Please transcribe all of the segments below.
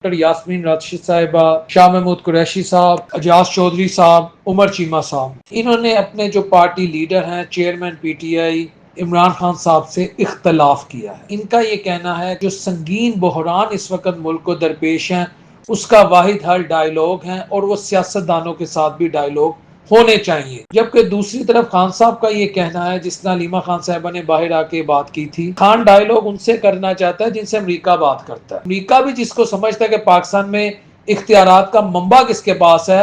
Doctor Yasmin Rashid صاحبہ، شاہ محمود قریشی صاحب، اجاز چودھری صاحب، عمر چیمہ صاحب، انہوں نے اپنے جو پارٹی لیڈر ہیں چیئرمین پی ٹی آئی عمران خان صاحب سے اختلاف کیا ہے۔ ان کا یہ کہنا ہے جو سنگین بحران اس وقت ملک کو درپیش ہیں اس کا واحد حل ڈائیلاگ ہیں، اور وہ سیاستدانوں کے ساتھ بھی ڈائیلاگ ہونے چاہیے۔ جبکہ دوسری طرف خان صاحب کا یہ کہنا ہے، جس طرح علیمہ خان صاحبہ نے باہر آ کے بات کی تھی، خان ڈائیلاگ ان سے کرنا چاہتا ہے جن سے امریکہ بات کرتا ہے۔ امریکہ بھی جس کو سمجھتا ہے کہ پاکستان میں اختیارات کا منبع کس کے پاس ہے،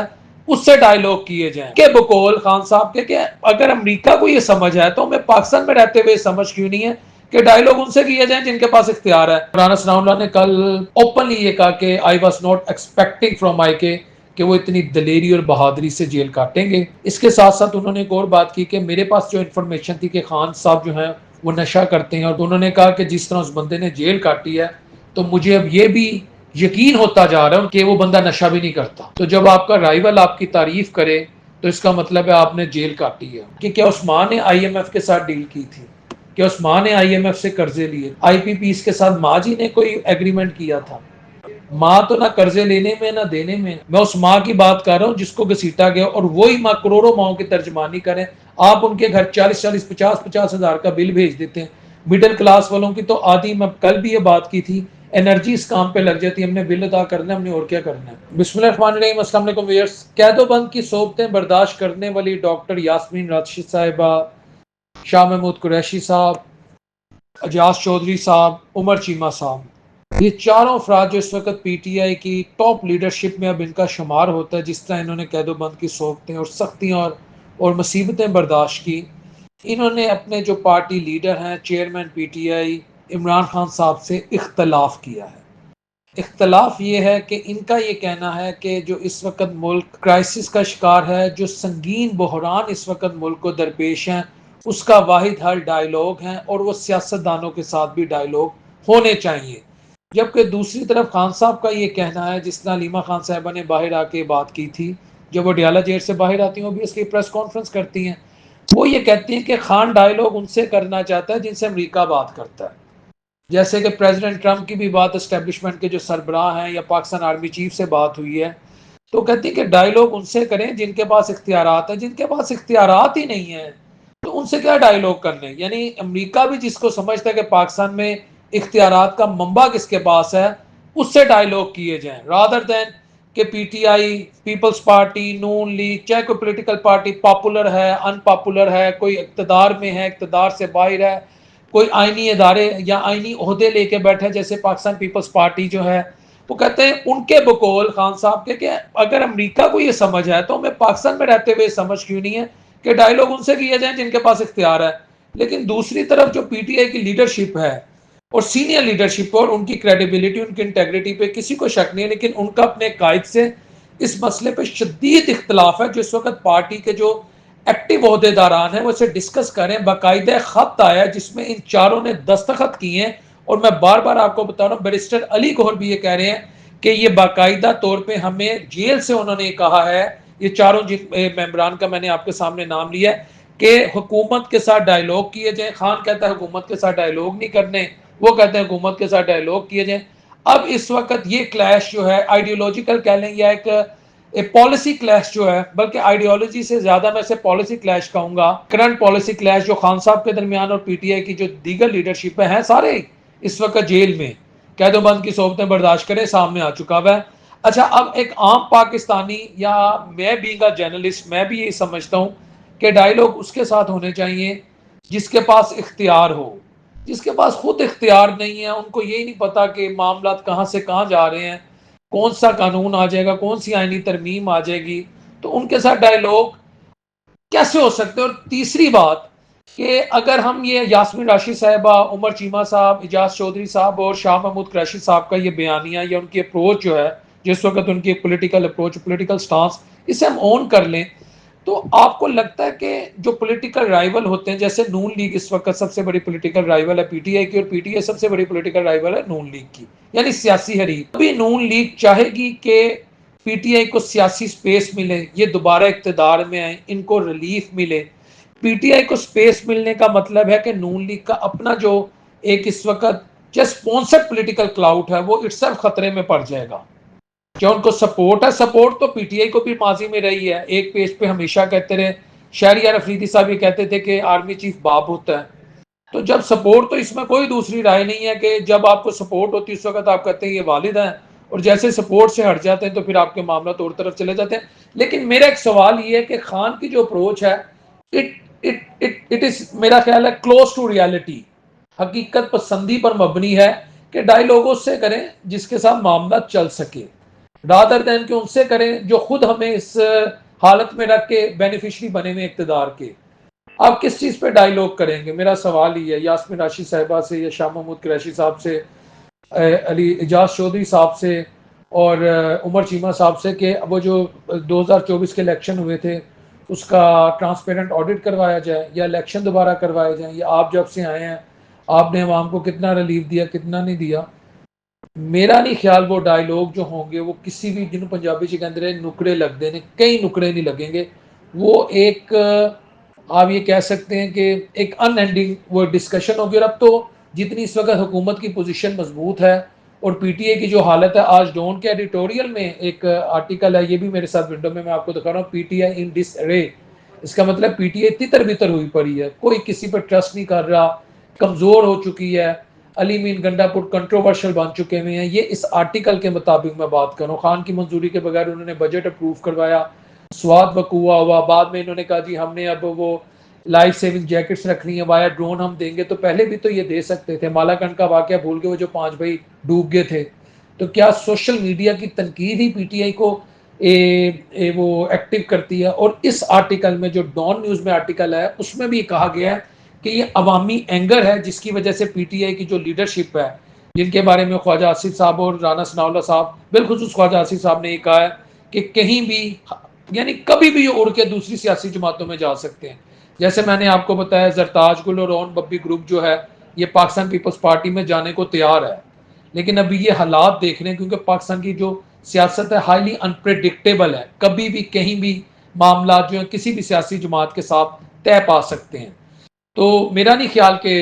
اس سے ڈائیلاگ کیے جائیں کہ بقول خان صاحب کے کہ اگر امریکہ کو یہ سمجھ ہے تو ہمیں پاکستان میں رہتے ہوئے سمجھ کیوں نہیں ہے کہ ڈائیلاگ ان سے کیے جائیں جن کے پاس اختیار ہے۔ رانا ثناء اللہ نے کل اوپنلی یہ کہا کہ I was not expecting from I کے کہ وہ اتنی دلیری اور بہادری سے جیل کاٹیں گے۔ اس کے ساتھ ساتھ انہوں نے ایک اور بات کی کہ میرے پاس جو انفارمیشن تھی کہ خان صاحب جو ہیں وہ نشہ کرتے ہیں، اور انہوں نے کہا کہ جس طرح اس بندے نے جیل کاٹی ہے تو مجھے اب یہ بھی یقین ہوتا جا رہا ہے کہ وہ بندہ نشہ بھی نہیں کرتا۔ تو جب آپ کا رائیول آپ کی تعریف کرے تو اس کا مطلب ہے آپ نے جیل کاٹی ہے۔ کہ کیا عثمان نے آئی ایم ایف کے ساتھ ڈیل کی تھی؟ کہ عثمان نے آئی ایم ایف سے قرضے لیے؟ آئی پی پیس کے ساتھ ماں جی نے کوئی ایگریمنٹ کیا تھا؟ ماں تو نہ قرضے لینے میں نہ دینے میں۔ میں اس ماں کی بات کر رہا ہوں جس کو گھسیٹا گیا، اور وہی ماں کروڑوں ماؤں کی ترجمانی کریں۔ آپ ان کے گھر 40 50 ہزار کا بل بھیج دیتے ہیں۔ مڈل کلاس والوں کی تو آدھی، میں کل بھی یہ بات کی تھی، انرجی اس کام پہ لگ جاتی ہے، ہم نے بل ادا کرنا ہے، ہم نے اور کیا کرنا ہے۔ بسم اللہ الرحمن الرحیم۔ السلام علیکم ویئرس۔ قید و بند کی صحبتیں برداشت کرنے والی ڈاکٹر یاسمین راشد صاحبہ، شاہ محمود قریشی صاحب، اجاز چودھری صاحب، عمر چیمہ صاحب، یہ چاروں افراد جو اس وقت پی ٹی آئی کی ٹاپ لیڈرشپ میں اب ان کا شمار ہوتا ہے، جس طرح انہوں نے قید و بند کی صحبتیں اور سختیاں اور مصیبتیں برداشت کی، انہوں نے اپنے جو پارٹی لیڈر ہیں چیئرمین پی ٹی آئی عمران خان صاحب سے اختلاف کیا ہے۔ اختلاف یہ ہے کہ ان کا یہ کہنا ہے کہ جو اس وقت ملک کرائسس کا شکار ہے، جو سنگین بحران اس وقت ملک کو درپیش ہیں، اس کا واحد حل ڈائیلاگ ہیں، اور وہ سیاستدانوں کے ساتھ بھی ڈائیلاگ ہونے چاہیے۔ جبکہ دوسری طرف خان صاحب کا یہ کہنا ہے، جس طرح علیمہ خان صاحبہ نے باہر آ کے بات کی تھی، جب وہ ڈیالہ جیل سے باہر آتی ہیں وہ بھی اس کی پریس کانفرنس کرتی ہیں، وہ یہ کہتی ہیں کہ خان ڈائیلاگ ان سے کرنا چاہتا ہے جن سے امریکہ بات کرتا ہے۔ جیسے کہ پریزیڈنٹ ٹرمپ کی بھی بات اسٹیبلشمنٹ کے جو سربراہ ہیں یا پاکستان آرمی چیف سے بات ہوئی ہے، تو کہتی ہے کہ ڈائیلاگ ان سے کریں جن کے پاس اختیارات ہیں۔ جن کے پاس اختیارات ہی نہیں ہیں تو ان سے کیا ڈائیلاگ کرنے؟ یعنی امریکہ بھی جس کو سمجھتا ہے کہ پاکستان میں اختیارات کا منبع کس کے پاس ہے، اس سے ڈائیلاگ کیے جائیں، رادر دین کہ پی ٹی آئی، پیپلز پارٹی، نون لیگ، چاہے کوئی پولیٹیکل پارٹی پاپولر ہے، ان پاپولر ہے، کوئی اقتدار میں ہے، اقتدار سے باہر ہے، کوئی آئینی ادارے یا آئینی عہدے لے کے بیٹھے جیسے پاکستان پیپلز پارٹی جو ہے، وہ کہتے ہیں ان کے بقول خان صاحب کے کہ اگر امریکہ کو یہ سمجھ ہے تو ہمیں پاکستان میں رہتے ہوئے سمجھ کیوں نہیں ہے کہ ڈائیلاگ ان سے کیے جائیں جن کے پاس اختیار ہے۔ لیکن دوسری طرف جو پی ٹی آئی کی لیڈرشپ ہے اور سینئر لیڈرشپ اور ان کی کریڈیبلٹی، ان کی انٹیگریٹی پہ کسی کو شک نہیں ہے، لیکن ان کا اپنے قائد سے اس مسئلے پہ شدید اختلاف ہے۔ جو اس وقت پارٹی کے جو ایکٹیو عہدے داران ہیں وہ اسے ڈسکس کریں، باقاعدہ خط آیا جس میں ان چاروں نے دستخط کیے ہیں، اور میں بار بار آپ کو بتا رہا ہوں، بیرسٹر علی گوہر بھی یہ کہہ رہے ہیں کہ یہ باقاعدہ طور پہ ہمیں جیل سے انہوں نے کہا ہے، یہ چاروں ممبران کا میں نے آپ کے سامنے نام لیا ہے، کہ حکومت کے ساتھ ڈائیلاگ کیے جائیں۔ خان کہتا ہے حکومت کے ساتھ ڈائیلاگ نہیں کرنے، وہ کہتے ہیں حکومت کے ساتھ ڈائیلاگ کیے جائیں۔ اب اس وقت یہ کلیش جو ہے آئیڈیولوجیکل کہہ لیں یا ایک پالیسی کلیش جو ہے، بلکہ آئیڈیالوجی سے زیادہ میں اسے پالیسی کلیش کہوں گا، کرنٹ پالیسی کلیش جو خان صاحب کے درمیان اور پی ٹی آئی کی جو دیگر لیڈرشپ ہیں سارے اس وقت جیل میں قید و بند کی صحبتیں برداشت کرے سامنے آ چکا ہے۔ اچھا، اب ایک عام پاکستانی یا میں بینگ اے جرنلسٹ میں بھی یہ سمجھتا ہوں کہ ڈائیلاگ اس کے ساتھ ہونے چاہیے جس کے پاس اختیار ہو۔ جس کے پاس خود اختیار نہیں ہے، ان کو یہی نہیں پتا کہ معاملات کہاں سے کہاں جا رہے ہیں، کون سا قانون آ جائے گا، کون سی آئینی ترمیم آ جائے گی، تو ان کے ساتھ ڈائیلاگ کیسے ہو سکتے؟ اور تیسری بات کہ اگر ہم یہ یاسمین راشد صاحبہ، عمر چیمہ صاحب، اجاز چودھری صاحب اور شاہ محمود قریشی صاحب کا یہ بیانیہ یا ان کی اپروچ جو ہے، جس وقت ان کی پولیٹیکل اپروچ، پولیٹیکل سٹانس، اسے ہم اون کر لیں، تو آپ کو لگتا ہے کہ جو پولیٹیکل رائیول ہوتے ہیں، جیسے نون لیگ اس وقت سب سے بڑی پولیٹیکل رائیول ہے پی ٹی آئی کی، اور پی ٹی آئی سب سے بڑی پولیٹیکل رائیول ہے نون لیگ کی، یعنی سیاسی حریف، ابھی نون لیگ چاہے گی کہ پی ٹی آئی کو سیاسی سپیس ملے، یہ دوبارہ اقتدار میں آئیں، ان کو ریلیف ملے۔ پی ٹی آئی کو سپیس ملنے کا مطلب ہے کہ نون لیگ کا اپنا جو ایک اس وقت جو اسپانسرڈ پولیٹیکل کلاؤٹ ہے وہ اٹس سیلف خطرے میں پڑ جائے گا. جو ان کو سپورٹ ہے، سپورٹ تو پی ٹی آئی کو بھی ماضی میں رہی ہے. ایک پیج پہ ہمیشہ کہتے رہے، شہریار افریدی صاحب یہ کہتے تھے کہ آرمی چیف باپ ہوتا ہے. تو جب سپورٹ، تو اس میں کوئی دوسری رائے نہیں ہے کہ جب آپ کو سپورٹ ہوتی ہے اس وقت آپ کہتے ہیں یہ والد ہیں، اور جیسے سپورٹ سے ہٹ جاتے ہیں تو پھر آپ کے معاملات اور طرف چلے جاتے ہیں. لیکن میرا ایک سوال یہ ہے کہ خان کی جو اپروچ ہے اٹ از میرا خیال ہے کلوز ٹو ریالٹی، حقیقت پسندی پر مبنی ہے کہ ڈائیلاگ اس سے کریں جس کے ساتھ معاملات چل سکے، رادر دین کہ ان سے کریں جو خود ہمیں اس حالت میں رکھ کے بینیفیشری بنے ہوئے اقتدار کے. آپ کس چیز پہ ڈائیلاگ کریں گے؟ میرا سوال ہی ہے. یاسمین راشد صاحبہ سے یا شاہ محمود قریشی صاحب سے، علی اعجاز چودھری صاحب سے اور عمر چیمہ صاحب سے کہ وہ جو 2024 کے الیکشن ہوئے تھے اس کا ٹرانسپیرنٹ آڈٹ کروایا جائے، یا الیکشن دوبارہ کروائے جائیں، یا آپ جب سے آئے ہیں آپ نے عوام کو کتنا ریلیف دیا کتنا نہیں دیا. میرا نہیں خیال وہ ڈائیلاگ جو ہوں گے وہ کسی بھی، جن پنجابی کے اندر نکڑے لگ دینے، کئی نکڑے نہیں لگیں گے. وہ ایک آپ یہ کہہ سکتے ہیں کہ ایک ان اینڈنگ وہ ڈسکشن ہوگی. اور اب تو جتنی اس وقت حکومت کی پوزیشن مضبوط ہے اور پی ٹی اے کی جو حالت ہے، آج ڈون کے ایڈیٹوریل میں ایک آرٹیکل ہے، یہ بھی میرے ساتھ ونڈو میں آپ کو دکھا رہا ہوں، پی ٹی آئی ان ڈس ارے. اس کا مطلب پی ٹی اے تتر بتر ہوئی پڑی ہے، کوئی کسی پر ٹرسٹ نہیں کر رہا، کمزور ہو چکی ہے. علی مین گنڈا پور کنٹروورشل بن چکے ہوئے ہیں. یہ اس آرٹیکل کے مطابق میں بات کروں. خان کی منظوری کے بغیر انہوں نے بجٹ اپروو کروایا، سواد بکوا ہوا. بعد میں انہوں نے کہا جی ہم نے اب وہ لائف سیونگ جیکٹس رکھنی ہے، وایا ڈرون ہم دیں گے. تو پہلے بھی تو یہ دے سکتے تھے. مالا کنڈ کا واقعہ بھول کے وہ جو 5 بھائی ڈوب گئے تھے. تو کیا سوشل میڈیا کی تنقید ہی پی ٹی آئی کو وہ ایکٹیو کرتی ہے؟ اور اس آرٹیکل میں جو ڈان نیوز میں آرٹیکل ہے اس میں بھی کہا گیا ہے کہ یہ عوامی اینگر ہے جس کی وجہ سے پی ٹی آئی کی جو لیڈرشپ ہے، جن کے بارے میں خواجہ آصف صاحب اور رانا ثناء اللہ صاحب، بالخصوص خواجہ آصف صاحب نے یہ کہا ہے کہ کہیں بھی، یعنی کبھی بھی یہ اڑ کے دوسری سیاسی جماعتوں میں جا سکتے ہیں. جیسے میں نے آپ کو بتایا زرتاج گل اور رون ببی گروپ جو ہے یہ پاکستان پیپلز پارٹی میں جانے کو تیار ہے. لیکن ابھی یہ حالات دیکھ رہے ہیں کیونکہ پاکستان کی جو سیاست ہے ہائیلی انپریڈکٹیبل ہے، کبھی بھی کہیں بھی معاملات جو ہیں کسی بھی سیاسی جماعت کے ساتھ طے پا سکتے ہیں. تو میرا نہیں خیال کہ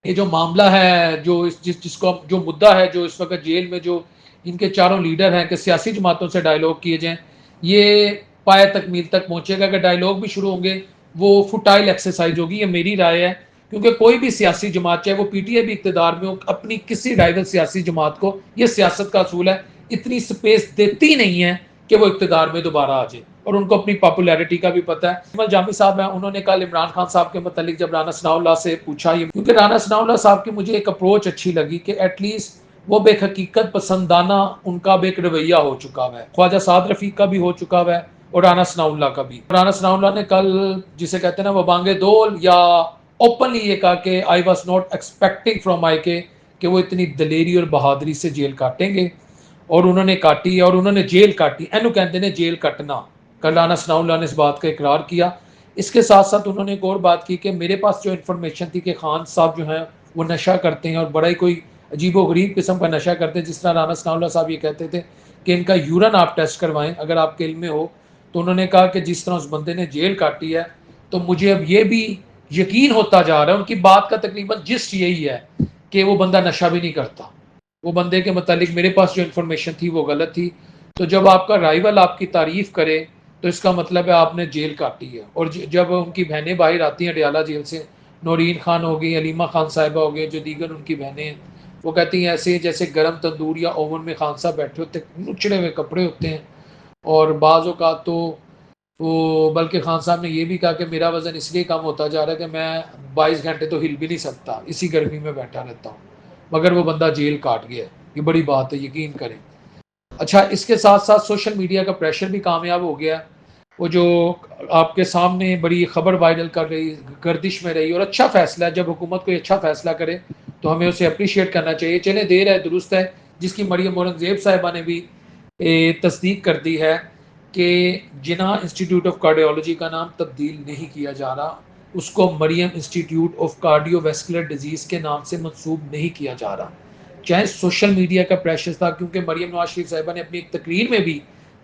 یہ جو معاملہ ہے، جو جس کو جو مدعا ہے، جو اس وقت جیل میں جو ان کے چاروں لیڈر ہیں کہ سیاسی جماعتوں سے ڈائیلاگ کیے جائیں، یہ پائے تکمیل تک پہنچے گا. کہ ڈائیلاگ بھی شروع ہوں گے وہ فوٹائل ایکسرسائز ہوگی، یہ میری رائے ہے. کیونکہ کوئی بھی سیاسی جماعت، چاہے وہ پی ٹی اے بھی اقتدار میں ہو، اپنی کسی رائیول سیاسی جماعت کو، یہ سیاست کا اصول ہے، اتنی سپیس دیتی نہیں ہے کہ وہ اقتدار میں دوبارہ آ جائے. اور ان کو اپنی پاپولیرٹی کا بھی پتہ ہے. اجمل جامی صاحب ہیں، انہوں نے کل عمران خان صاحب کے متعلق جب رانا ثناء اللہ سے پوچھا، یہ کیونکہ رانا ثناء اللہ صاحب کی مجھے ایک اپروچ اچھی لگی کہ ایٹ لیسٹ وہ بے حقیقت پسندانہ ان کا بھی ایک رویہ ہو چکا ہے. خواجہ سعد رفیق کا بھی ہو چکا ہے اور رانا ثناء اللہ کا بھی. رانا ثناء اللہ نے کل جسے کہتے ہیں نا وہ بانگے دول، یا اوپنلی یہ کہا کہ I was not expecting from I کہ وہ اتنی دلیری اور بہادری سے جیل کاٹیں گے. اور انہوں نے کاٹی، اور انہوں نے جیل کاٹی. اینو کہتے ہیں جیل کٹنا. کل رانا ثناء اللہ نے اس بات کا اقرار کیا. اس کے ساتھ ساتھ انہوں نے ایک اور بات کی کہ میرے پاس جو انفارمیشن تھی کہ خان صاحب جو ہیں وہ نشہ کرتے ہیں، اور بڑا ہی کوئی عجیب و غریب قسم کا نشہ کرتے ہیں. جس طرح رانا ثناء اللہ صاحب یہ کہتے تھے کہ ان کا یورن آپ ٹیسٹ کروائیں اگر آپ کے علم میں ہو. تو انہوں نے کہا کہ جس طرح اس بندے نے جیل کاٹی ہے تو مجھے اب یہ بھی یقین ہوتا جا رہا ہے، ان کی بات کا تقریباً جسٹ یہی ہے کہ وہ بندہ نشہ بھی نہیں کرتا. وہ بندے کے متعلق میرے پاس جو انفارمیشن تھی وہ غلط تھی. تو جب آپ کا رائیول آپ کی تعریف کرے تو اس کا مطلب ہے آپ نے جیل کاٹی ہے. اور جب ان کی بہنیں باہر آتی ہیں ڈیالہ جیل سے، نورین خان ہو گئی، علیمہ خان صاحبہ ہو گئی، جو دیگر ان کی بہنیں ہیں، وہ کہتی ہیں ایسے جیسے گرم تندور یا اوون میں خان صاحب بیٹھے ہوتے، نچڑے ہوئے کپڑے ہوتے ہیں. اور بعض اوقات تو وہ بلکہ خان صاحب نے یہ بھی کہا کہ میرا وزن اس لیے کم ہوتا جا رہا ہے کہ میں 22 گھنٹے تو ہل بھی نہیں سکتا، اسی گرمی میں بیٹھا رہتا ہوں. مگر وہ بندہ جیل کاٹ گیا. یہ بڑی بات ہے، یقین کریں. اچھا، اس کے ساتھ ساتھ سوشل میڈیا کا پریشر بھی کامیاب ہو گیا. وہ جو آپ کے سامنے بڑی خبر وائرل کر رہی، گردش میں رہی، اور اچھا فیصلہ ہے. جب حکومت کوئی اچھا فیصلہ کرے تو ہمیں اسے اپریشیٹ کرنا چاہیے. چلیں دیر ہے درست ہے، جس کی مریم اورنگزیب صاحبہ نے بھی تصدیق کر دی ہے کہ جناح انسٹیٹیوٹ آف کارڈیولوجی کا نام تبدیل نہیں کیا جا رہا، اس کو Maryam institute of cardiovascular diseases کے نام سے منسوب نہیں کیا جا رہا. چاہے سوشل میڈیا کا پریشر تھا، کیونکہ مریم نواز شریف صاحبہ نے اپنی ایک تقریر میں بھی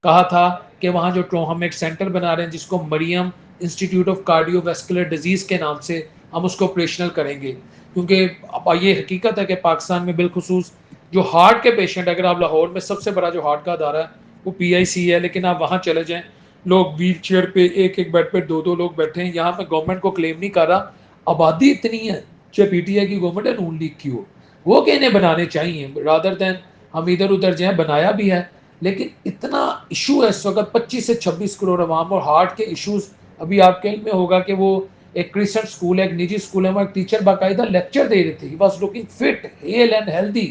کہا تھا کہ وہاں جو ہم ایک سینٹر بنا رہے ہیں جس کو Maryam institute of cardiovascular diseases کے نام سے ہم اس کو آپریشنل کریں گے. کیونکہ اب یہ حقیقت ہے کہ پاکستان میں بالخصوص جو ہارٹ کے پیشنٹ، اگر آپ لاہور میں سب سے بڑا جو ہارٹ کا ادارہ ہے وہ پی آئی سی ہے، لیکن آپ وہاں چلے جائیں لوگ ویل چیئر پہ ایک ایک بیڈ پہ دو دو لوگ بیٹھے ہیں. یہاں میں گورنمنٹ کو کلیم نہیں کر رہا، آبادی اتنی ہے، چاہے پی ٹی آئی کی گورنمنٹ ہے نون لیگ کی ہو، وہ کہ انہیں بنانے چاہیے رادر دین ہم ادھر ادھر جائیں. بنایا بھی ہے لیکن اتنا ایشو ہے اس وقت 25 سے 26 کروڑ عوام اور ہارٹ کے ایشوز. ابھی آپ کے علم میں ہوگا کہ وہ ایک کرسچن اسکول ہے، ایک نجی اسکول ہے، وہ ایک ٹیچر باقاعدہ لیکچر دے رہے تھے. He was looking fit, hale and healthy,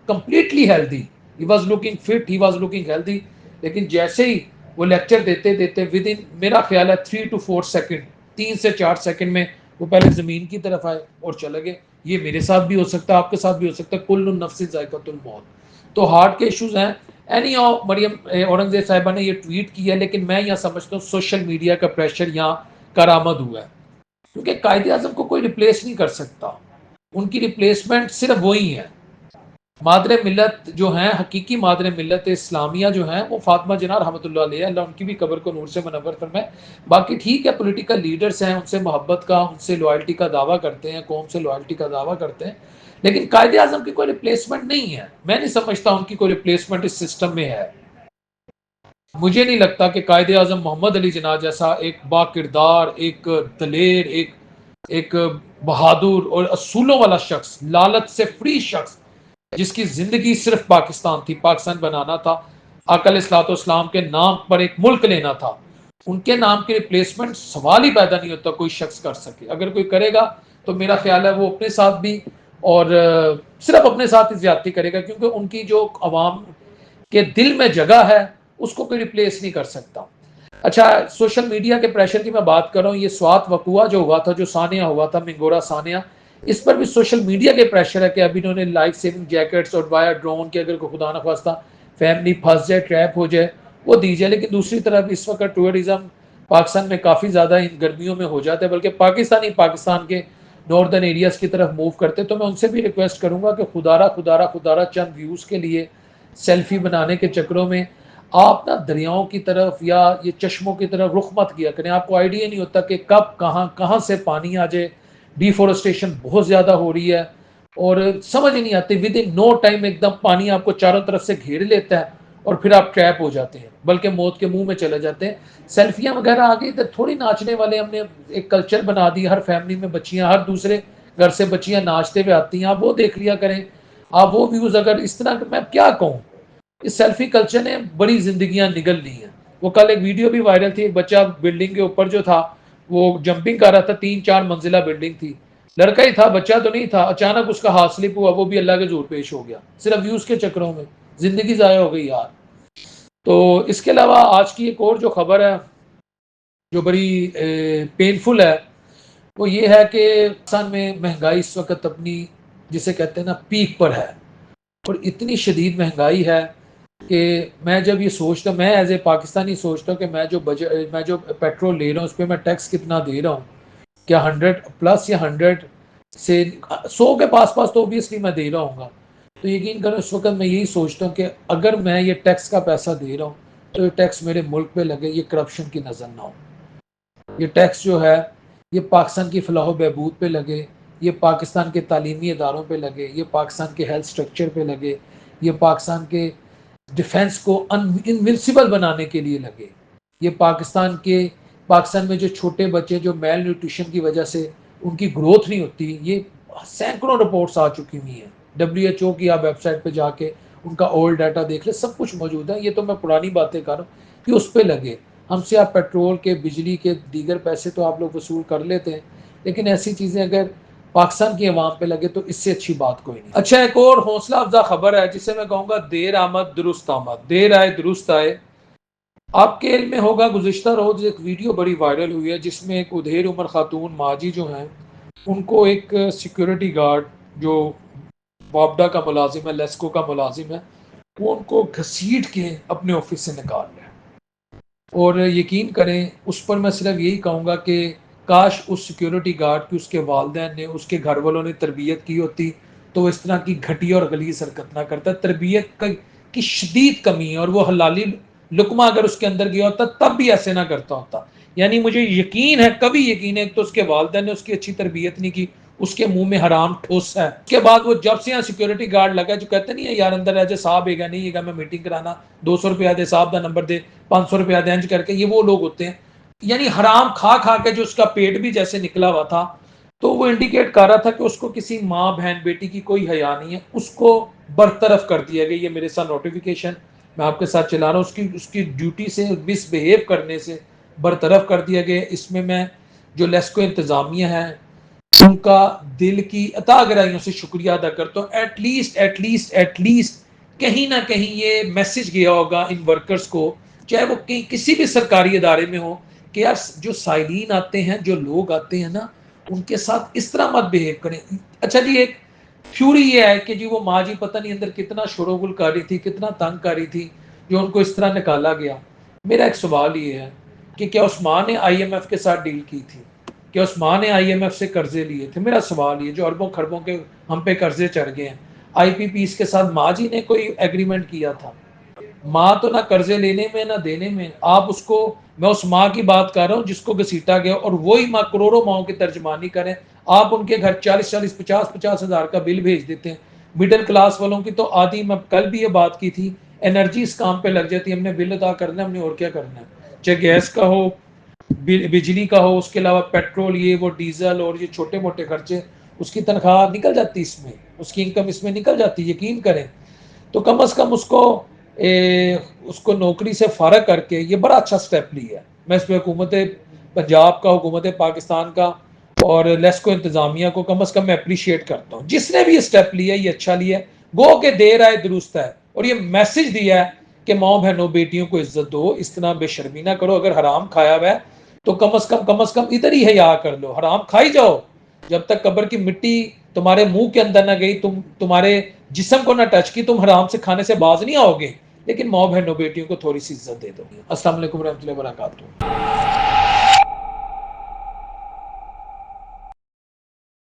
completely healthy. He was looking fit, he was looking healthy. لیکن جیسے ہی وہ لیکچر دیتے دیتے ود ان میرا خیال ہے 3 to 4 سیکنڈ، 3 سے 4 سیکنڈ میں وہ پہلے زمین کی طرف آئے اور چلے گئے. یہ میرے ساتھ بھی ہو سکتا ہے، آپ کے ساتھ بھی ہو سکتا ہے. کل نفس ذائقۃ الموت. تو ہارٹ کے ایشوز ہیں. اینی ہاؤ مریم اورنگزیب صاحبہ نے یہ ٹویٹ کیا، لیکن میں یہاں سمجھتا ہوں سوشل میڈیا کا پریشر یہاں کارآمد ہوا ہے، کیونکہ قائد اعظم کو کوئی ریپلیس نہیں کر سکتا. ان کی ریپلیسمنٹ صرف وہی ہے. مادر ملت جو ہیں، حقیقی مادر ملت اسلامیہ جو ہیں، وہ فاطمہ جناح رحمۃ اللہ علیہ، اللہ ان کی بھی قبر کو نور سے منور فرمائے. باقی ٹھیک ہے پولیٹیکل لیڈرز ہیں، ان سے محبت کا، ان سے لوائلٹی کا دعویٰ کرتے ہیں، قوم سے لوائلٹی کا دعویٰ کرتے ہیں، لیکن قائد اعظم کی کوئی ریپلیسمنٹ نہیں ہے. میں نہیں سمجھتا ان کی کوئی ریپلیسمنٹ اس سسٹم میں ہے. مجھے نہیں لگتا کہ قائد اعظم محمد علی جناح جیسا ایک با کردار، ایک دلیر، ایک بہادر اور اصولوں والا شخص، لالچ سے فری شخص، جس کی زندگی صرف پاکستان تھی، پاکستان بنانا تھا، آقا علیہ الصلوۃ والسلام کے نام پر ایک ملک لینا تھا، ان کے نام کی ریپلیسمنٹ سوال ہی پیدا نہیں ہوتا کوئی شخص کر سکے. اگر کوئی کرے گا تو میرا خیال ہے وہ اپنے ساتھ بھی اور صرف اپنے ساتھ ہی زیادتی کرے گا، کیونکہ ان کی جو عوام کے دل میں جگہ ہے اس کو کوئی ریپلیس نہیں کر سکتا. اچھا، سوشل میڈیا کے پریشر کی میں بات کر رہا ہوں. یہ سوات وقوعہ جو ہوا تھا، جو سانیہ ہوا تھا، منگورا سانیہ، اس پر بھی سوشل میڈیا کے پریشر ہے کہ ابھی انہوں نے لائف سیونگ جیکٹس اور وایا ڈرون کے اگر کوئی خدا نخواستہ فیملی پھنس جائے، ٹریپ ہو جائے، وہ دی جائے. لیکن دوسری طرف اس وقت ٹورزم پاکستان میں کافی زیادہ ان گرمیوں میں ہو جاتا ہے، بلکہ پاکستان کے ناردرن ایریاز کی طرف موو کرتے. تو میں ان سے بھی ریکویسٹ کروں گا کہ خدارہ چند ویوز کے لیے، سیلفی بنانے کے چکروں میں آپ نا دریاؤں کی طرف یا یہ چشموں کی طرف رخ مت کیا کریں. آپ کو آئیڈیا نہیں ہوتا کہ کب کہاں سے پانی آ جائے. ڈیفورسٹیشن بہت زیادہ ہو رہی ہے اور سمجھ نہیں آتی، ود ان نو ٹائم ایک دم پانی آپ کو چاروں طرف سے گھیر لیتا ہے اور پھر آپ ٹریپ ہو جاتے ہیں، بلکہ موت کے منہ میں چلے جاتے ہیں. سیلفیاں وغیرہ آ گئی تو تھوڑی ناچنے والے ہم نے ایک کلچر بنا دی. ہر فیملی میں بچیاں، ہر دوسرے گھر سے بچیاں ناچتے ہوئے آتی ہیں، آپ وہ دیکھ لیا کریں. آپ وہ ویوز اگر اس طرح، میں کیا کہوں، اس سیلفی کلچر نے بڑی زندگیاں نگل لی ہیں. وہ کل ایک ویڈیو بھی وائرل تھی، ایک بچہ بلڈنگ کے اوپر جو تھا وہ جمپنگ کر رہا تھا، 3-4 منزلہ بلڈنگ تھی، لڑکا ہی تھا، بچہ تو نہیں تھا. اچانک اس کا ہاتھ سلپ ہوا، وہ بھی اللہ کے زور پیش ہو گیا، صرف ویوز کے چکروں میں. زندگی ضائع ہو گئی یار. تو اس کے علاوہ آج کی ایک اور جو خبر ہے جو بڑی پینفل ہے، وہ یہ ہے کہ پاکستان میں مہنگائی اس وقت اپنی، جسے کہتے ہیں نا، پیک پر ہے. اور اتنی شدید مہنگائی ہے کہ میں جب یہ سوچتا ہوں، میں ایز اے پاکستانی سوچتا ہوں کہ میں جو پیٹرول لے رہا ہوں اس پہ میں ٹیکس کتنا دے رہا ہوں، کیا 100+ یا 100 سے 100 کے پاس تو اوبیسلی میں دے رہا ہوں گا. تو یقین کرو اس وقت میں یہی سوچتا ہوں کہ اگر میں یہ ٹیکس کا پیسہ دے رہا ہوں تو یہ ٹیکس میرے ملک پہ لگے، یہ کرپشن کی نظر نہ ہو. یہ ٹیکس جو ہے یہ پاکستان کی فلاح و بہبود پہ لگے، یہ پاکستان کے تعلیمی اداروں پہ لگے، یہ پاکستان کے ہیلتھ سٹرکچر پہ لگے، یہ پاکستان کے ڈیفنس کو انونسیبل بنانے کے لیے لگے. یہ پاکستان میں جو چھوٹے بچے جو میل نیوٹریشن کی وجہ سے ان کی گروتھ نہیں ہوتی، یہ سینکڑوں رپورٹس آ چکی ہوئی ہیں. WHO کی آپ ویب سائٹ پہ جا کے ان کا اولڈ ڈیٹا دیکھ لیں، سب کچھ موجود ہے. یہ تو میں پرانی باتیں کر رہا ہوں کہ اس پہ لگے. ہم سے آپ پیٹرول کے، بجلی کے، دیگر پیسے تو آپ لوگ وصول کر لیتے ہیں، لیکن ایسی چیزیں اگر پاکستان کی عوام پہ لگے تو اس سے اچھی بات کوئی نہیں. اچھا، ایک اور حوصلہ افزا خبر ہے جسے میں کہوں گا دیر آمد درست آمد، دیر آئے درست آئے. آپ کے علم میں ہوگا گزشتہ روز ایک ویڈیو بڑی وائرل ہوئی ہے جس میں ایک ادھیر عمر خاتون ماجی جو ہیں ان کو ایک سیکیورٹی گارڈ جو وابڈا کا ملازم ہے، لیسکو کا ملازم ہے، وہ ان کو گھسیٹ کے اپنے آفس سے نکال لیا. اور یقین کریں اس پر میں صرف یہی کہوں گا کہ کاش اس سیکیورٹی گارڈ کی اس کے والدین نے، اس کے گھر والوں نے تربیت کی ہوتی تو اس طرح کی گھٹیا اور غلیظ حرکت نہ کرتا. تربیت کی شدید کمی ہے، اور وہ حلالی لقمہ اگر اس کے اندر گیا ہوتا تب بھی ایسے نہ کرتا ہوتا. یعنی مجھے یقین ہے، کبھی یقین ہے، ایک تو اس کے والدین نے اس کی اچھی تربیت نہیں کی، اس کے منہ میں حرام ٹھوس ہے. اس کے بعد وہ جب سے یہاں سیکیورٹی گارڈ لگا جو کہتے نہیں ہے یار اندر رہ جائے صاحب ہے گا نہیں ہے گا میں میٹنگ کرانا 200 روپیہ دے صاحب دا نمبر دے 500 روپیہ دے انج کر کے, یہ وہ لوگ ہوتے ہیں. یعنی حرام کھا کھا کے جو اس کا پیٹ بھی جیسے نکلا ہوا تھا, تو وہ انڈیکیٹ کر رہا تھا کہ اس کو کسی ماں بہن بیٹی کی کوئی حیا نہیں ہے. اس کو برطرف کر دیا گیا. یہ میرے ساتھ نوٹیفیکیشن میں آپ کے ساتھ چلا رہا ہوں, اس کی ڈیوٹی سے مس بہیو کرنے سے برطرف کر دیا گیا. اس میں جو لیسکو انتظامیہ ہے ان کا دل کی عطا گرائیوں سے شکریہ ادا کرتا ہوں. ایٹ لیسٹ کہیں نہ کہیں یہ میسج گیا ہوگا ان ورکرز کو, چاہے وہ کسی بھی سرکاری ادارے میں ہو, کہ یار جو سائلین آتے ہیں, جو لوگ آتے ہیں نا, ان کے ساتھ اس طرح مت بہیو کریں. اچھا جی, ایک تھیوری یہ ہے کہ جی وہ ماں جی پتہ نہیں اندر کتنا شروغل کر رہی تھی, کتنا تنگ کر رہی تھی جو ان کو اس طرح نکالا گیا. میرا ایک سوال یہ ہے کہ کیا اس ماں نے آئی ایم ایف کے ساتھ ڈیل کی تھی, کیا اس ماں نے آئی ایم ایف سے قرضے لیے تھے؟ میرا سوال یہ, جو اربوں خربوں کے ہم پہ قرضے چڑھ گئے ہیں, آئی پی پیز کے ساتھ ماں جی نے کوئی ایگریمنٹ کیا تھا؟ ماں تو نہ قرضے لینے میں نہ دینے میں. آپ اس کو, میں اس ماں کی بات کر رہا ہوں جس کو گھسیٹا گیا, اور وہی ماں کروڑوں ماؤں کی ترجمانی کریں. آپ ان کے گھر 40 50 ہزار کا بل بھیج دیتے ہیں. مڈل کلاس والوں کی تو آدھی, میں کل بھی یہ بات کی تھی, انرجی اس کام پہ لگ جاتی ہے. ہم نے بل ادا کرنا ہے, ہم نے اور کیا کرنا ہے, چاہے گیس کا ہو, بجلی کا ہو, اس کے علاوہ پیٹرول, یہ وہ ڈیزل اور یہ چھوٹے موٹے خرچے, اس کی تنخواہ نکل جاتی اس میں, اس کی انکم اس میں نکل جاتی, یقین کریں. تو کم از کم اس کو نوکری سے فارغ کر کے یہ بڑا اچھا سٹیپ لیا ہے. میں اس پہ حکومت پنجاب کا, حکومت پاکستان کا اور لیسکو انتظامیہ کو کم از کم میں اپریشیٹ کرتا ہوں. جس نے بھی یہ سٹیپ لیا یہ اچھا لیا ہے, گو کہ دیر آئے درست ہے. اور یہ میسج دیا ہے کہ ماں بہنوں بیٹیوں کو عزت دو, اس طرح بے شرمی نہ کرو. اگر حرام کھایا ہوا ہے تو کم از کم ادھر ہی حیا کر لو. حرام کھائی جاؤ جب تک قبر کی مٹی تمہارے منہ کے اندر نہ گئی, تمہارے جسم کو نہ ٹچ کی, تم حرام سے کھانے سے باز نہیں آؤ گے. لیکن ماں بہنوں بیٹیوں کو تھوڑی سی عزت دے دو. السلام علیکم ورحمۃ اللہ وبرکاتہ.